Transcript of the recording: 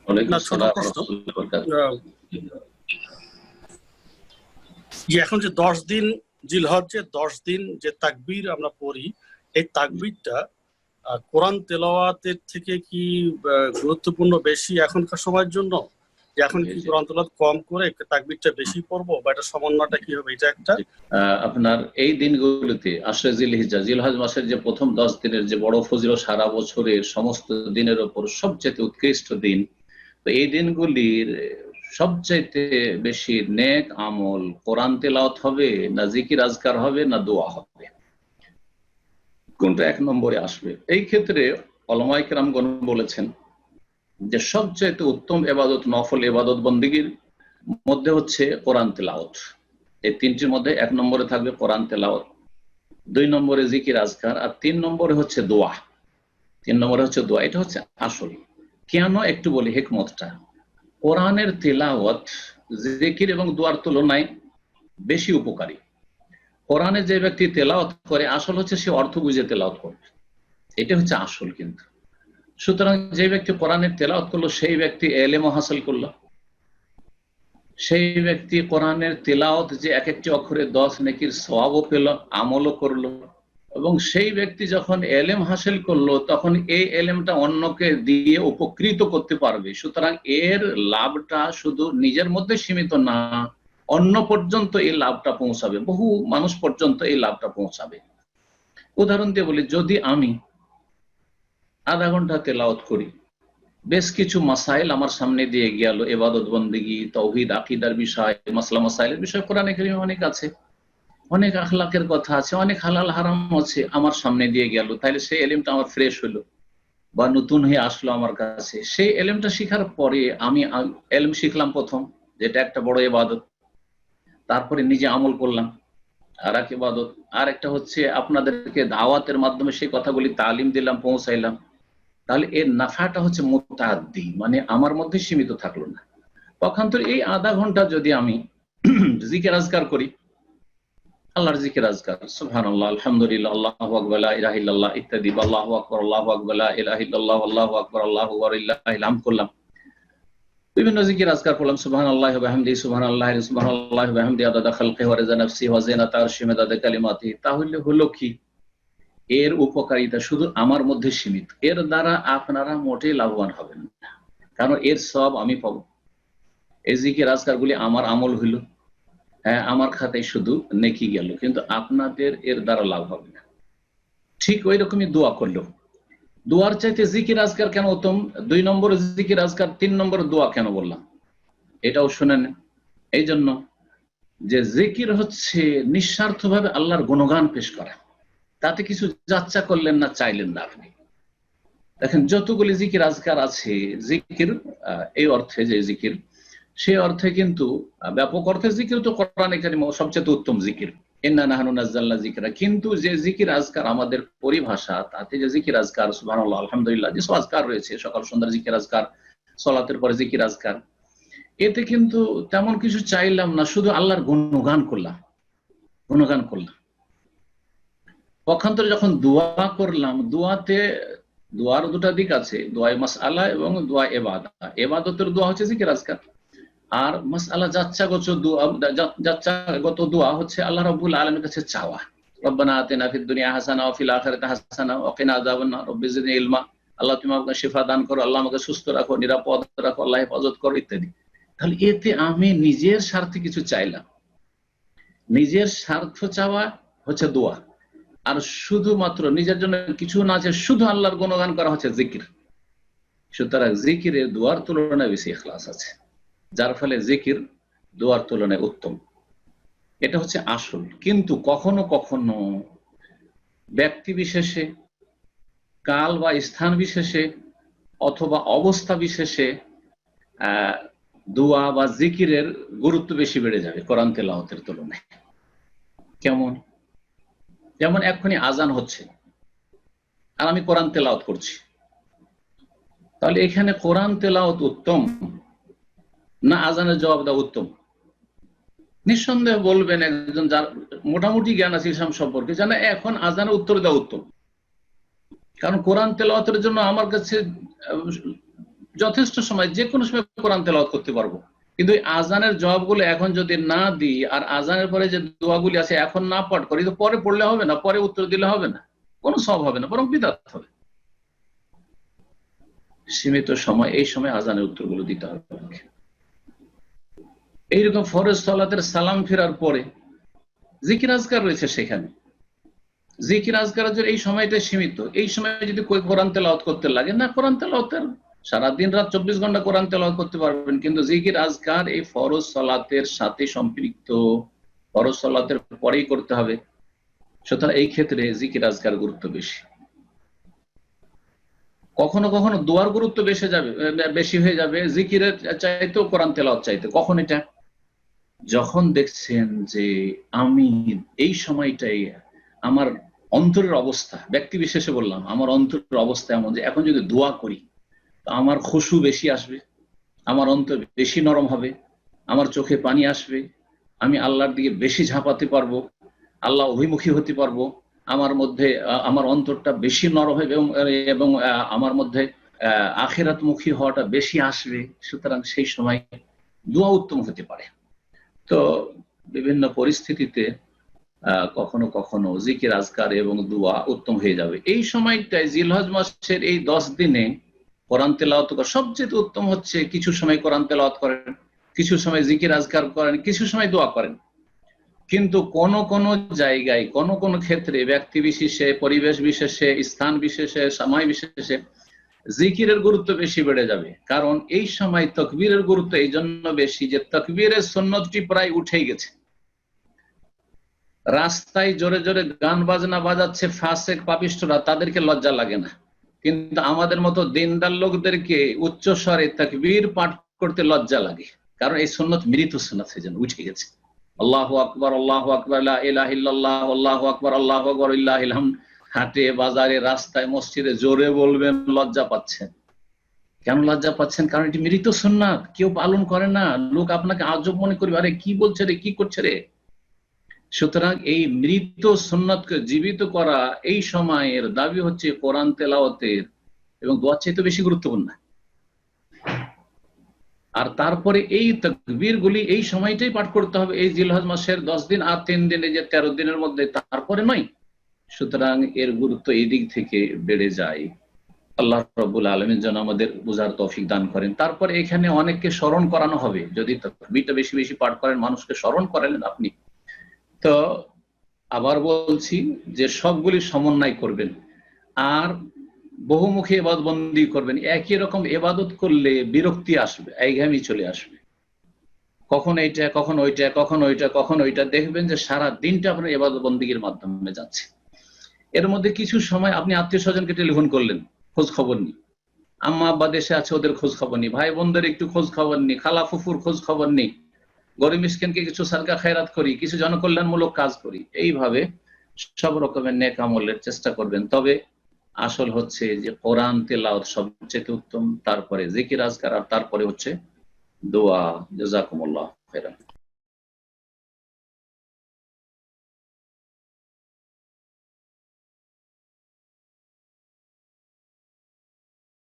ওয়ালাইকুম না, ছোট আসসালাম ওয়া প্রশ্ন। রাহমাতুল্লাহি ওয়া বারাকাতুহু। যে এখন যে 10 দিন জিলহজ্জে 10 দিন যে তাকবীর আমরা পড়ি, এই তাকবীরটা কোরআন তেলাওয়াতের থেকে কি গুরুত্বপূর্ণ বেশি এখনকার সময়ের জন্য? যে এখন কি কোরআন তেলাওয়াত কম করে তাকবীরটা বেশি পড়বো, বা এটা সমন্বয়টা কি হবে? এটা একটা। আপনার এই দিনগুলোতে আশরে জিলহিজ্জা, জিলহজ মাসের যে প্রথম 10 দিনের যে বড় ফজিলত সারা বছরের সমস্ত দিনের উপর সবচেয়ে উৎকৃষ্ট দিন, তো এই দিনগুলির সবচাইতে বেশি নেক আমল কোরআন তেলাওয়াত হবে না জিকির আজকার হবে না দোয়া হবে, কোনটা 1 নম্বরে আসবে? এই ক্ষেত্রে উলামায়ে কেরামগণ বলেছেন যে সবচাইতে উত্তম ইবাদত, নফল ইবাদত বন্দেগীর মধ্যে হচ্ছে কোরআন তেলাওয়াত। এই তিনটির মধ্যে 1 নম্বরে থাকবে কোরআন তেলাওয়াত, 2 নম্বরে জিকির আজকার, আর 3 নম্বরে হচ্ছে দোয়া। 3 নম্বরে হচ্ছে দোয়া। এটা হচ্ছে আসল। কেন একটু বলি হিকমতটা। কোরআনের তেলাওয়াত জিকির এবং দোয়ার তুলনায় বেশি উপকারী। কোরআনে যে ব্যক্তি তেলাওয়াত করে আসল হচ্ছে সে অর্থ বুঝে তেলাওয়াত করবে, এটা হচ্ছে আসল। কিন্তু সুতরাং যে ব্যক্তি কোরআনের তেলাওয়াত করলো সেই ব্যক্তি ইলম হাসিল করলো, সেই ব্যক্তি কোরআনের তেলাওয়াত যে এক একটি অক্ষরে 10 নেকির সওয়াবও পেল, আমলও করলো, এবং সেই ব্যক্তি যখন ইলম হাসিল করলো তখন এই ইলমটা অন্যকে দিয়ে উপকৃত করতে পারবে। সুতরাং এর লাভটা শুধু নিজের মধ্যে সীমিত না, অন্য পর্যন্ত এই লাভটা পৌঁছাবে, বহু মানুষ পর্যন্ত এই লাভটা পৌঁছাবে। উদাহরণ দিয়ে বলি, যদি আমি আধা ঘন্টা তেলাওয়াত করি, বেশ কিছু মাসাইল আমার সামনে দিয়ে গেল, ইবাদত বন্দেগী, তাওহীদ, আকীদার বিষয়, মাসলা মাসাইলের বিষয় কোরআনে কারিমে অনেক আছে, অনেক আখলাকের কথা আছে, অনেক হালাল হারাম আছে, আমার সামনে দিয়ে গেল, তাহলে সেই ইলমটা আমার ফ্রেশ হলো বা নতুন হয়ে আসলো আমার কাছে। সেই ইলমটা শিখার পরে আমি ইলম শিখলাম প্রথম, যেটা একটা বড় ইবাদত, তারপরে নিজে আমল করলাম, আর এক ইবাদত। আর একটা হচ্ছে আপনাদেরকে দাওয়াতের মাধ্যমে সেই কথাগুলি তালিম দিলাম, পৌঁছাইলাম। তাহলে এর নাফাটা হচ্ছে মুতাআদ্দি, মানে আমার মধ্যে সীমিত থাকলো না। পক্ষান্তরে এই আধা ঘন্টা যদি আমি জিকির আজকার করি, আল্লাহর জিকির আজকার, সুবহানাল্লাহ, আলহামদুলিল্লাহ, আল্লাহু আকবার, লা ইলাহা ইল্লাল্লাহ ইত্যাদি, আল্লাহু আকবার, আল্লাহু আকবার, লা ইলাহা ইল্লাল্লাহ, আল্লাহু আকবার, আল্লাহু আকবার, লিল্লাহিল হামদ করলাম, বিভিন্ন জিকির আজকার করলাম, সুবহানাল্লাহি ওয়া বিহামদিহি, সুবহানাল্লাহি সুবহানাল্লাহি ওয়া বিহামদিহি, আদাদা খালকিহি ওয়া রিজা নাফসিহি ওয়া জিনাতা আরশিহি ওয়া মিদাদা কালিমাতিহি। তাহলে হলো কি, এর উপকারিতা শুধু আমার মধ্যে সীমিত, এর দ্বারা আপনারা মোটেই লাভবান হবেন না, কারণ এর সব আমি পাবো। এই জিকির আজকারগুলি আমার আমল হইল, হ্যাঁ, আমার খাতায় শুধু নেকি গেল, কিন্তু আপনাদের এর দ্বারা লাভ হবে না। ঠিক ওই রকমই দোয়া করলো, দোয়ার চাইতে জিকির আজকার কেন উত্তম? 2 নম্বরে জিকির আজকার, 3 নম্বরে দোয়া কেন বললাম এটাও শুনেন। এই জন্য যে জিকির হচ্ছে নিঃস্বার্থভাবে আল্লাহর গুণগান পেশ করা, তাতে কিছু যাচ্চা করলেন না, চাইলেন না আপনি। দেখেন যতগুলি জিকির আজকার আছে, জিকির এই অর্থে যে জিকির, সেই অর্থে কিন্তু ব্যাপক অর্থে জিকির তো কোরআনে কারিমে সবচেয়ে উত্তম জিকির, ইন্না নাহনু নাযালনা যিকরা। কিন্তু যে জিকির আজকার আমাদের পরিভাষা, তাতে যে জিকির আজকার, সুবহানাল্লাহ, আলহামদুলিল্লাহ, যে আজকার রয়েছে, সকাল সন্ধ্যার জিকির আজকার, সালাতের পরে জিকির আজকার, এতে কিন্তু তেমন কিছু চাইলাম না, শুধু আল্লাহর গুণগান করলাম, গুণগান করলাম। পক্ষান্তরে যখন দোয়া করলাম, দোয়ার দুটা দিক আছে, দোয়ায়ে মাসআলা এবং দোয়া ইবাদত। ইবাদতের দোয়া হচ্ছে জিকির আজকার, আর মাসআলা যাচ্চাগত দোয়া হচ্ছে আল্লাহ রাব্বুল আলামিনের কাছে চাওয়া, রব্বানা আতিনা ফিদ দুনিয়া হাসানা ওয়া ফিল আখিরাতি হাসানা ওয়া কিনা আযাবান্নার, রব্বি জিদনি ইলমা, আল্লাহ তুমি আমাকে শিফা দান করো, আল্লাহ আমাকে সুস্থ রাখো, নিরাপদ রাখো, আল্লাহ হেফাজত করো, ইত্যাদি। তাহলে এতে আমি নিজের স্বার্থে কিছু চাইলাম, নিজের স্বার্থ চাওয়া হচ্ছে দোয়া, আর শুধুমাত্র নিজের জন্য কিছু না চেয়ে শুধু আল্লাহর গুণগান করা হচ্ছে জিকির। সুতরাং জিকিরের দোয়ার তুলনায় বেশি ইখলাস আছে, যার ফলে জিকির দোয়ার তুলনায় উত্তম। এটা হচ্ছে আসল। কিন্তু কখনো কখনো ব্যক্তি বিশেষে, কাল বা স্থান বিশেষে, অথবা অবস্থা বিশেষে দোয়া বা জিকিরের গুরুত্ব বেশি বেড়ে যাবে কোরআন তেলাওয়াতের তুলনায়। কেমন? যেমন এক্ষুনি আজান হচ্ছে আর আমি কোরআন তেলাওয়াত করছি, তাহলে এখানে কোরআন তেলাওয়াত উত্তম না আজানের জবাব দেওয়া উত্তম? নিঃসন্দেহে বলবেন একজন যার মোটামুটি জ্ঞান আছে ইসলাম সম্পর্কে, জানে এখন আজানের উত্তর দেওয়া উত্তম। কারণ কোরআন তেলাওয়াতের জন্য আমার কাছে যথেষ্ট সময়, যে কোনো সময় কোরআন তেলাওয়াত করতে পারবো। কিন্তু আজানের জবাবগুলো এখন যদি না দিই, আর আজানের পরে যে দোয়াগুলি আছে এখন না পাঠ করি, তো পরে পড়লে হবে না, পরে উত্তর দিলে হবে না, কোনো সওয়াব হবে না, বরং বিদআত হবে। সীমিত সময়, এই সময় আজানের উত্তরগুলো দিতে হবে। এইরকম ফরজ সালাতের সালাম ফেরার পরে জিকির আজকার রয়েছে, সেখানে জিকির আজকারের জন্য এই সময়টা সীমিত। এই সময় যদি কোরআন তেলাওয়াত করতে লাগে না, কোরআন তেলাওয়াতের সারাদিন রাত 24 ঘন্টা কোরআন তেলাওয়াত করতে পারবেন, কিন্তু জিকির আজকার এই ফরজ সালাতের সাথে সম্পৃক্ত, ফরজ সালাতের পরেই করতে হবে। সুতরাং এই ক্ষেত্রে জিকির আজকার গুরুত্ব বেশি। কখনো কখনো দোয়ার গুরুত্ব বেশি হয়ে যাবে জিকিরের চাইতেও, কোরআন তেলাওয়াত চাইতে। কখন? এটা যখন দেখছেন যে আমি এই সময়টাই আমার অন্তরের অবস্থা, ব্যক্তি বিশেষে বললাম, আমার অন্তরের অবস্থা এমন যে এখন যদি দোয়া করি তো আমার খুশু বেশি আসবে, আমার অন্তর বেশি নরম হবে, আমার চোখে পানি আসবে, আমি আল্লাহর দিকে বেশি ঝাঁপাতে পারবো, আল্লাহ অভিমুখী হতে পারবো, আমার মধ্যে আমার অন্তরটা বেশি নরম হবে, এবং আমার মধ্যে আখিরাতমুখী হওয়াটা বেশি আসবে। সুতরাং সেই সময় দোয়া উত্তম হতে পারে। তো বিভিন্ন পরিস্থিতিতে কখনো কখনো জিকির আজকার এবং দোয়া উত্তম হয়ে যাবে। এই সময়টায় জিলহজ মাসের এই 10 দিনে কোরআন তেলাওয়াত করা সবচেয়ে উত্তম হচ্ছে। কিছু সময় কোরআন তেলাওয়াত করেন, কিছু সময় জিকির আজকার করেন, কিছু সময় দোয়া করেন। কিন্তু কোন কোন জায়গায়, কোন কোন ক্ষেত্রে, ব্যক্তি বিশেষে, পরিবেশ বিশেষে, স্থান বিশেষে, সময় বিশেষে জিকিরের গুরুত্ব বেশি বেড়ে যাবে। কারণ এই সময় তাকবীরের গুরুত্ব এই জন্য বেশি যে তাকবীরের সুন্নতটি প্রায় উঠেই গেছে। রাস্তায় জোরে জোরে গান বাজনা বাজাচ্ছে ফাসেক পাপিষ্ঠরা, তাদেরকে লজ্জা লাগে না, কিন্তু আমাদের মতো দিনদার লোকদেরকে উচ্চ স্বরে তাকবীর পাঠ করতে লজ্জা লাগে। কারণ এই সুন্নত মৃত সুন্নত, সেজন্য উঠে গেছে। আল্লাহু আকবার, আল্লাহু আকবার, লা ইলাহা ইল্লাল্লাহ, আল্লাহু আকবার, আল্লাহু আকবার, লিল্লাহিল হামদ। হাটে বাজারে রাস্তায় মসজিদে জোরে বলবেন, লজ্জা পাচ্ছেন। কেন লজ্জা পাচ্ছেন? কারণ এটি মৃত সুন্নাত, কেউ পালন করে না। লোক আপনাকে আজব মনে করবে, আরে কি বলছে রে, কি করছে রে। সুতরাং এই মৃত সুন্নাতকে জীবিত করা এই সময়ের দাবি হচ্ছে কোরআন তেলাওয়াতের এবং দোয়ার চাইতে বেশি গুরুত্বপূর্ণ। আর তারপরে এই তাকবীর গুলি এই সময়টাই পাঠ করতে হবে, এই জিলহজ মাসের 10 দিন আর 3 দিনে, যে 13 দিনের মধ্যে, তারপরে নয়। সুতরাং এর গুরুত্ব এই দিক থেকে বেড়ে যায়। আল্লাহ রাব্বুল আলামিন যেন আমাদের বুঝার তৌফিক দান করেন। তারপরে এখানে অনেককে স্মরণ করানো হবে। যদি তাকবীরটা বেশি বেশি পাঠ করেন, মানুষকে স্মরণ করালেন আপনি, তো আবার বলছি যে সবগুলি সমন্বয় করবেন আর বহুমুখী ইবাদতবন্দি করবেন। একই রকম ইবাদত করলে বিরক্তি আসবে, একঘেয়েমি চলে আসবে। কখন এইটা, কখন ওইটা, কখন ওইটা, কখন ওইটা, দেখবেন যে সারা দিনটা আপনার ইবাদতবন্দির মাধ্যমে যাচ্ছে। এর মধ্যে কিছু সময় আপনি আত্মীয় স্বজনকে টেলিফোন করলেন, খোঁজ খবর নি, আম্মা আব্বা দেশে আছে, ওদের খোঁজ খবর নি, ভাই বোনদের একটু খোঁজ খবর নি, খালা ফুফুর খোঁজ খবর নেই, গরিব মিসকিনকে কিছু সাদকা খায়রাত করি, কিছু জনকল্যাণমূলক কাজ করি। এইভাবে সব রকমের নেক আমলের চেষ্টা করবেন। তবে আসল হচ্ছে যে কোরআন তেলাওয়াত সবচেয়ে উত্তম, তারপরে জিকির আজকার, আর তারপরে হচ্ছে দোয়া। জাযাকুমুল্লাহ খাইরান।